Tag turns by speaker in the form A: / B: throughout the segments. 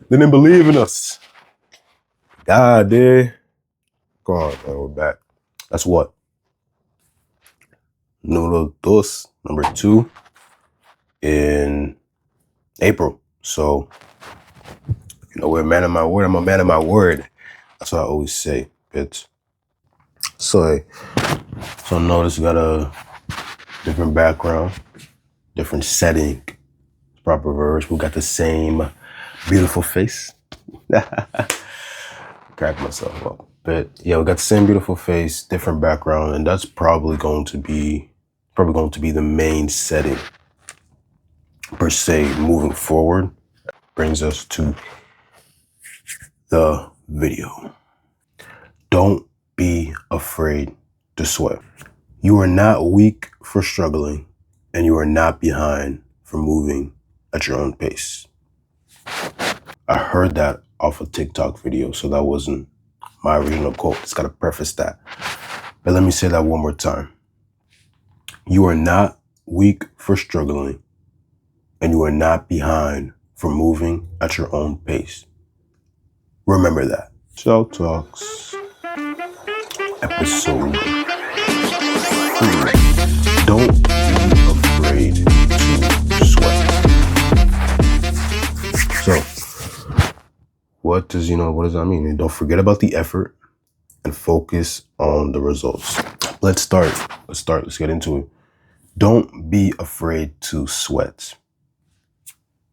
A: They didn't believe in us. God did. Go on, man, we're back. That's what? Número dos, number 2, in April. So, we're a man of my word. I'm a man of my word. That's what I always say, bitch. So notice we got a different background, different setting, proper verse. We got the same beautiful face. Crack myself up. But yeah, we got the same beautiful face, different background, and that's probably going to be the main setting per se moving forward. Brings us to the video. Don't be afraid to sweat. You are not weak for struggling, and you are not behind for moving at your own pace. I heard that off a TikTok video, so that wasn't my original quote. It's got to preface that. But let me say that one more time. You are not weak for struggling, and you are not behind for moving at your own pace. Remember that. Shell Talks, episode 3. Don't be afraid to sweat. So, what does that mean? And don't forget about the effort and focus on the results. Let's start. Let's get into it. Don't be afraid to sweat.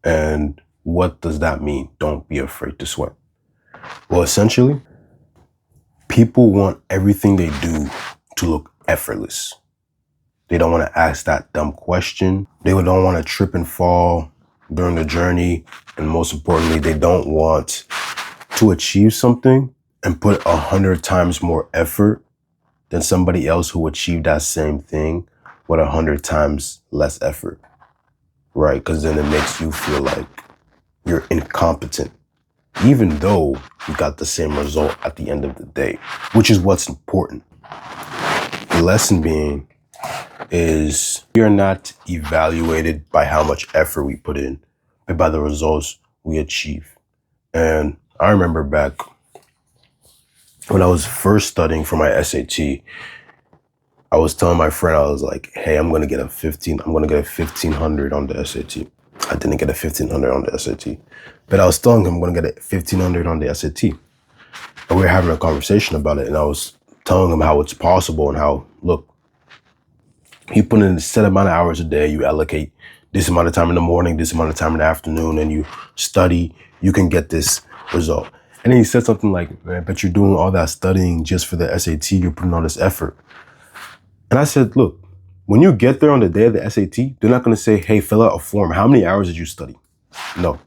A: And what does that mean? Don't be afraid to sweat. Well, essentially, people want everything they do to look effortless. They don't want to ask that dumb question. They don't want to trip and fall during the journey. And most importantly, they don't want to achieve something and put 100 times more effort than somebody else who achieved that same thing with 100 times less effort, right? Because then it makes you feel like you're incompetent, even though you got the same result at the end of the day, which is what's important. The lesson being is we are not evaluated by how much effort we put in, but by the results we achieve. And I remember back when I was first studying for my SAT, I was telling my friend, I was like, hey, I'm going to get a 1500 on the SAT. I didn't get a 1500 on the SAT, but I was telling him I'm going to get a 1500 on the SAT. And we were having a conversation about it. And I was telling him how it's possible and how, look, you put in a set amount of hours a day, you allocate this amount of time in the morning, this amount of time in the afternoon, and you study, you can get this result. And then he said something like, man, but you're doing all that studying just for the SAT, you're putting all this effort. And I said, look, when you get there on the day of the SAT, they're not going to say, hey, fill out a form. How many hours did you study? No.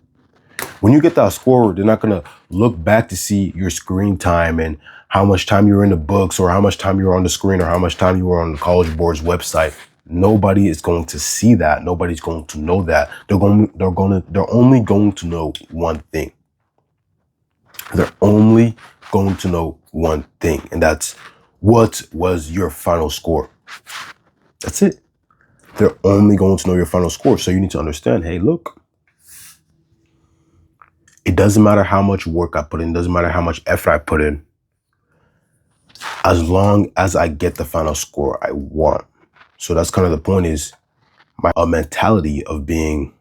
A: When you get that score, they're not going to look back to see your screen time and how much time you were in the books or how much time you were on the screen or how much time you were on the College Board's website. Nobody is going to see that. Nobody's going to know that. They're only going to know one thing. They're only going to know one thing, and that's what was your final score. That's it. They're only going to know your final score. So you need to understand, hey, look, it doesn't matter how much work I put in, doesn't matter how much effort I put in, as long as I get the final score I want. So that's kind of the point, is my mentality of being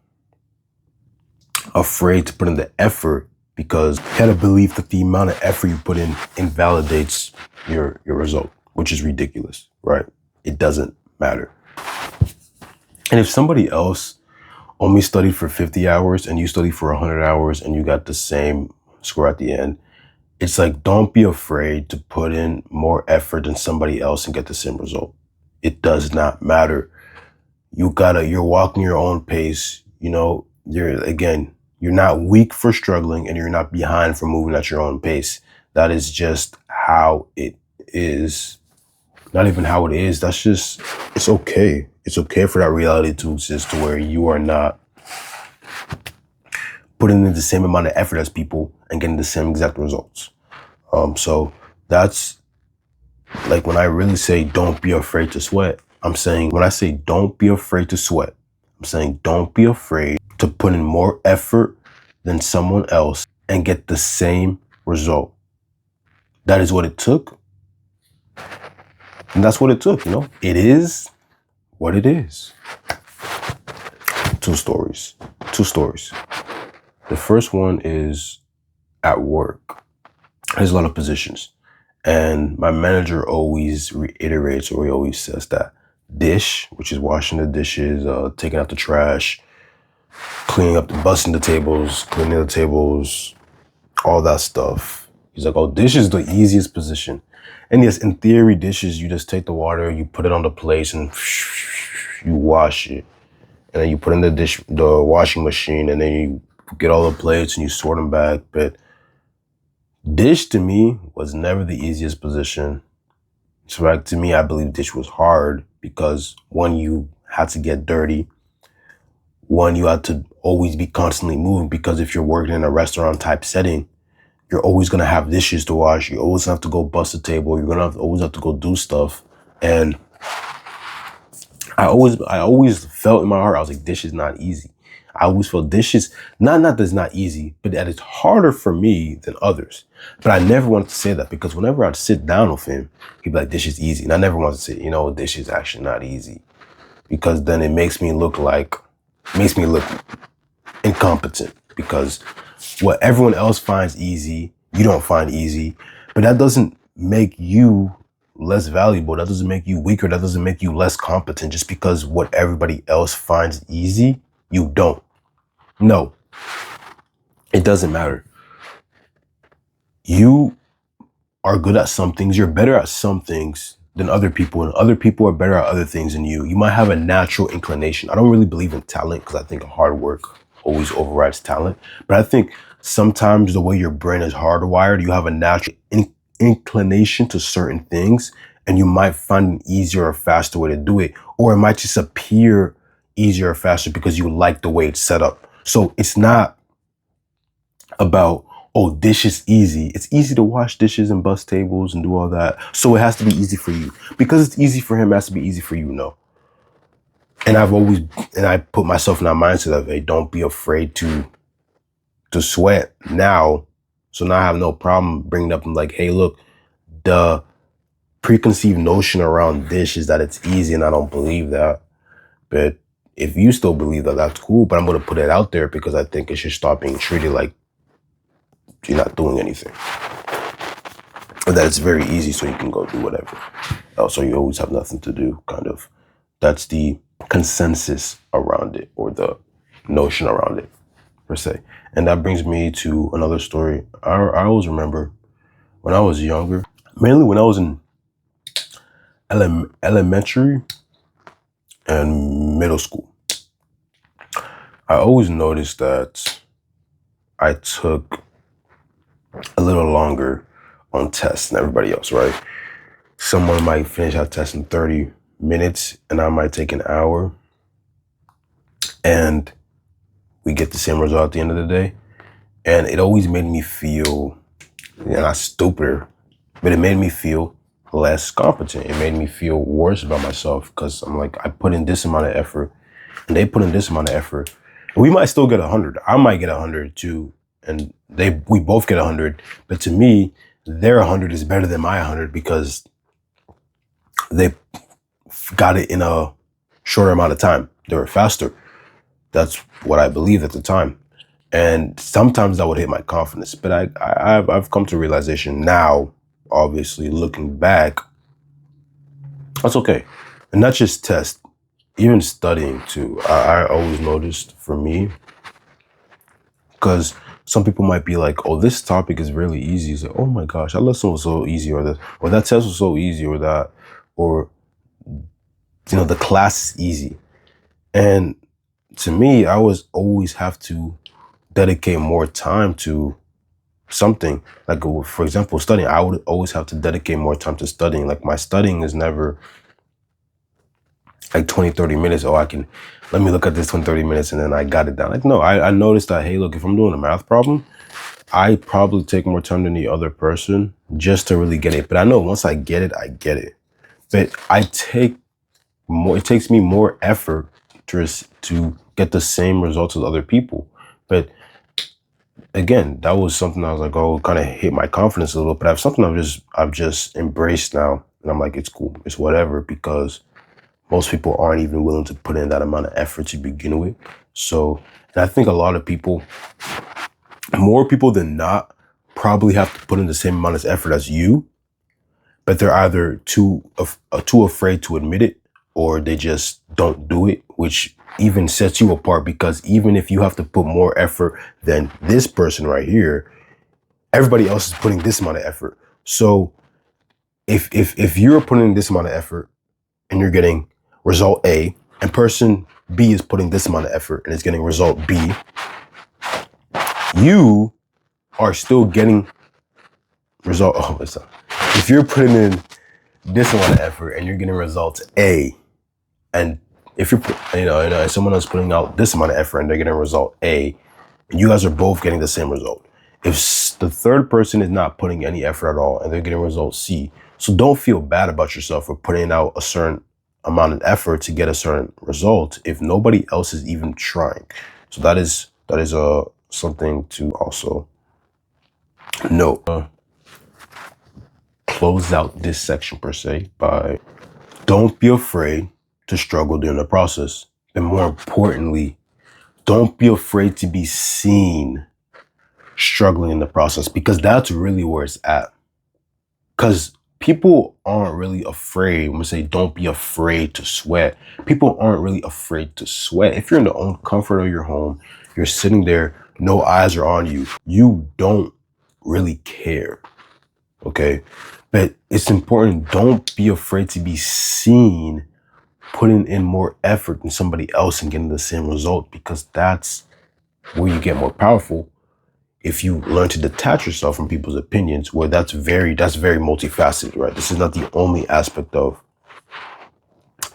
A: afraid to put in the effort, because you gotta believe that the amount of effort you put in invalidates your result, which is ridiculous, right? It doesn't matter. And if somebody else only studied for 50 hours and you studied for 100 hours and you got the same score at the end, it's like, don't be afraid to put in more effort than somebody else and get the same result. It does not matter. You're walking your own pace. You're not weak for struggling and you're not behind for moving at your own pace. That is just how it is. Not even how it is. That's just, it's okay. It's okay for that reality to exist, to where you are not putting in the same amount of effort as people and getting the same exact results. So that's like, when I really say don't be afraid to sweat, when I say don't be afraid to sweat, I'm saying don't be afraid to put in more effort than someone else and get the same result. That is what it took. And that's what it took, you know? It is what it is. Two stories. The first one is at work. There's a lot of positions. And my manager always reiterates, or he always says that dish, which is washing the dishes, taking out the trash, cleaning up, busting the tables, cleaning the tables, all that stuff. He's like, oh, dish is the easiest position. And yes, in theory, dishes, you just take the water, you put it on the plate and you wash it. And then you put in the washing machine, and then you get all the plates and you sort them back. But dish to me was never the easiest position. So like, to me, I believe dish was hard because one, you had to get dirty. One, you had to always be constantly moving, because if you're working in a restaurant type setting, you're always going to have dishes to wash. You always have to go bust a table. You're going to always have to go do stuff. And I always felt in my heart, I was like, dish is not easy. I always felt dishes, not that it's not easy, but that it's harder for me than others. But I never wanted to say that, because whenever I'd sit down with him, he'd be like, dish is easy. And I never wanted to say, dish is actually not easy, because then it makes me look incompetent, because what everyone else finds easy, you don't find easy. But that doesn't make you less valuable. That doesn't make you weaker. That doesn't make you less competent just because what everybody else finds easy, you don't. No, it doesn't matter. You are good at some things. You're better at some things than other people, and other people are better at other things than you. You might have a natural inclination. I don't really believe in talent, because I think hard work always overrides talent. But I think sometimes the way your brain is hardwired, you have a natural inclination to certain things, and you might find an easier or faster way to do it. Or it might just appear easier or faster because you like the way it's set up. So it's not about, oh, dish is easy. It's easy to wash dishes and bust tables and do all that. So it has to be easy for you. Because it's easy for him, it has to be easy for you, no. And I put myself in that mindset of, hey, don't be afraid to sweat now. So now I have no problem bringing up and like, hey, look, the preconceived notion around dish is that it's easy, and I don't believe that. But if you still believe that, that's cool. But I'm going to put it out there because I think it should stop being treated like you're not doing anything. Or that it's very easy, so you can go do whatever. So you always have nothing to do, kind of. That's the consensus around it, or the notion around it, per se. And that brings me to another story. I always remember when I was younger, mainly when I was in elementary and middle school, I always noticed that I took a little longer on tests than everybody else, right? Someone might finish our test in 30 minutes and I might take an hour, and we get the same result at the end of the day. And it always made me feel, not stupider, but it made me feel less competent. It made me feel worse about myself, because I'm like, I put in this amount of effort and they put in this amount of effort. And we might still get 100. I might get 100 too. And we both get 100. But to me, their 100 is better than my 100, because they got it in a shorter amount of time. They were faster. That's what I believed at the time. And sometimes that would hit my confidence. But I've come to a realization now, obviously looking back, that's okay. And not just test, even studying too. I always noticed, for me, because some people might be like, oh, this topic is really easy. It's like, oh my gosh, that lesson was so easy, or that test was so easy, or the class is easy. And to me, I always have to dedicate more time to something. Like, for example, studying, I would always have to dedicate more time to studying. Like, my studying is never like 20, 30 minutes. Oh, let me look at this 20, 30 minutes and then I got it down. Like, no, I noticed that, hey, look, if I'm doing a math problem, I probably take more time than the other person just to really get it. But I know once I get it, I get it. But it takes me more effort to get the same results as other people. But again, that was something I was like, oh, kind of hit my confidence a little, but I've something I've just embraced now. And I'm like, it's cool. It's whatever, because most people aren't even willing to put in that amount of effort to begin with. So, and I think a lot of people, more people than not, probably have to put in the same amount of effort as you, but they're either too afraid to admit it, or they just don't do it, which even sets you apart, because even if you have to put more effort than this person right here, everybody else is putting this amount of effort. So if you're putting this amount of effort and you're getting result A, and person B is putting this amount of effort and is getting result B, you are still getting result. Oh, it's not. If you're putting in this amount of effort and you're getting results A, and if you're, and someone else putting out this amount of effort and they're getting result A, and you guys are both getting the same result. If the third person is not putting any effort at all and they're getting result C, so don't feel bad about yourself for putting out a certain amount of effort to get a certain result if nobody else is even trying. So that is something to also note. Close out this section per se by, don't be afraid to struggle during the process. And more importantly, don't be afraid to be seen struggling in the process, because that's really where it's at. Because people aren't really afraid. When we say don't be afraid to sweat, people aren't really afraid to sweat. If you're in the own comfort of your home, you're sitting there, no eyes are on you, you don't really care. Okay? But it's important, don't be afraid to be seen putting in more effort than somebody else and getting the same result, because that's where you get more powerful. If you learn to detach yourself from people's opinions, where that's very multifaceted, right? This is not the only aspect of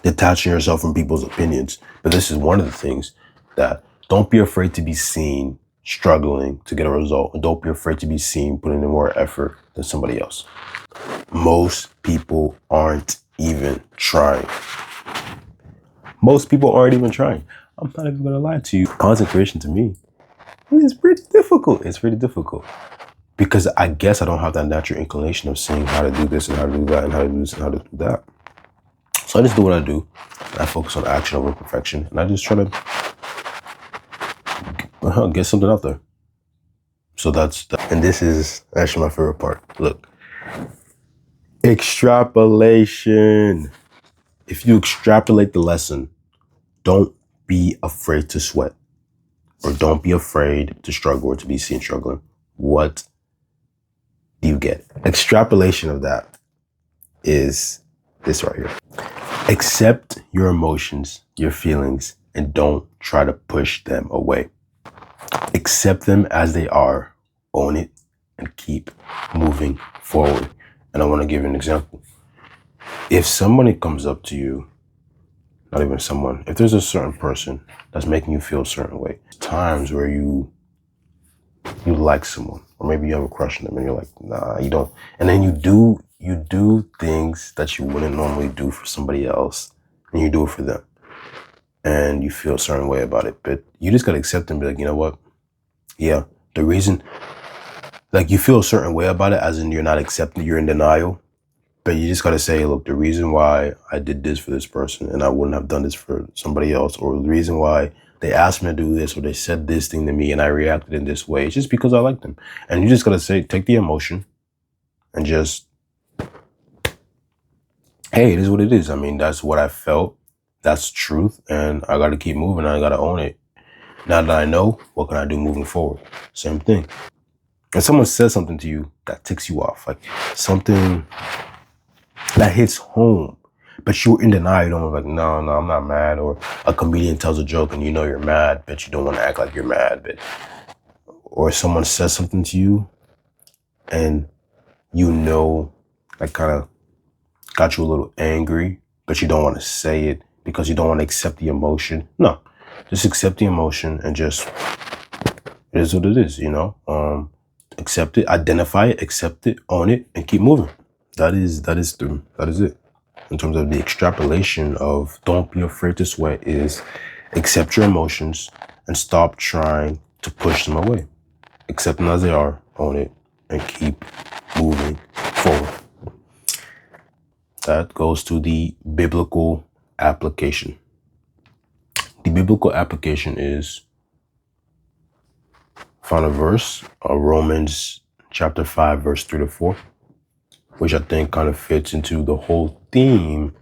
A: detaching yourself from people's opinions, but this is one of the things that, don't be afraid to be seen struggling to get a result, and don't be afraid to be seen putting in more effort than somebody else. Most people aren't even trying. Most people aren't even trying. I'm not even gonna lie to you. Content creation to me is pretty difficult. It's pretty difficult because I guess I don't have that natural inclination of seeing how to do this and how to do that and how to do this and how to do that. So I just do what I do. I focus on action over perfection, and I just try to get something out there. So and this is actually my favorite part. Look, extrapolation. If you extrapolate the lesson, don't be afraid to sweat, or don't be afraid to struggle or to be seen struggling. What do you get? Extrapolation of that is this right here. Accept your emotions, your feelings, and don't try to push them away. Accept them as they are, own it, and keep moving forward. And I want to give you an example. If somebody comes up to you, not even someone, if there's a certain person that's making you feel a certain way, times where you like someone, or maybe you have a crush on them and you're like, nah, you don't. And then you do things that you wouldn't normally do for somebody else, and you do it for them. And you feel a certain way about it, but you just got to accept and be like, you know what? Yeah, the reason, like, you feel a certain way about it, as in you're not accepting, you're in denial. But you just got to say, look, the reason why I did this for this person and I wouldn't have done this for somebody else, or the reason why they asked me to do this, or they said this thing to me and I reacted in this way, it's just because I like them. And you just got to say, take the emotion and just, hey, it is what it is. I mean, that's what I felt. That's truth. And I got to keep moving. I got to own it. Now that I know, what can I do moving forward? Same thing. And someone says something to you that ticks you off, like something that hits home, but you're in denial. You don't like, no, I'm not mad. Or a comedian tells a joke and you know you're mad, but you don't want to act like you're mad. But, or someone says something to you and you know, that kind of got you a little angry, but you don't want to say it because you don't want to accept the emotion. No, just accept the emotion and just, it is what it is, you know? Accept it, identify it, accept it, own it, and keep moving. That is it. In terms of the extrapolation of don't be afraid to sweat is accept your emotions and stop trying to push them away. accept them as they are, own it, and keep moving forward. That goes to the biblical application. The biblical application is find a verse, Romans chapter 5, verse 3 to 4, which I think kind of fits into the whole theme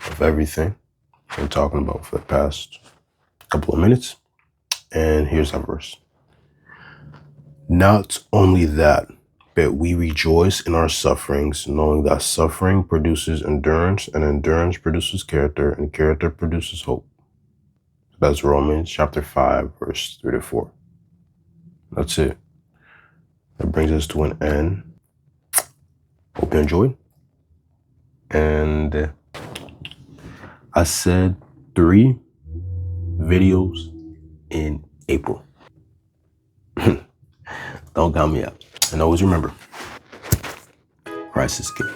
A: of everything we're talking about for the past couple of minutes. And here's our verse. Not only that, but we rejoice in our sufferings, knowing that suffering produces endurance, and endurance produces character, and character produces hope. That's Romans chapter 5, verse 3 to 4. That's it. That brings us to an end. Hope you enjoyed. And I said 3 videos in April. Don't count me out. And always remember, Christ is king.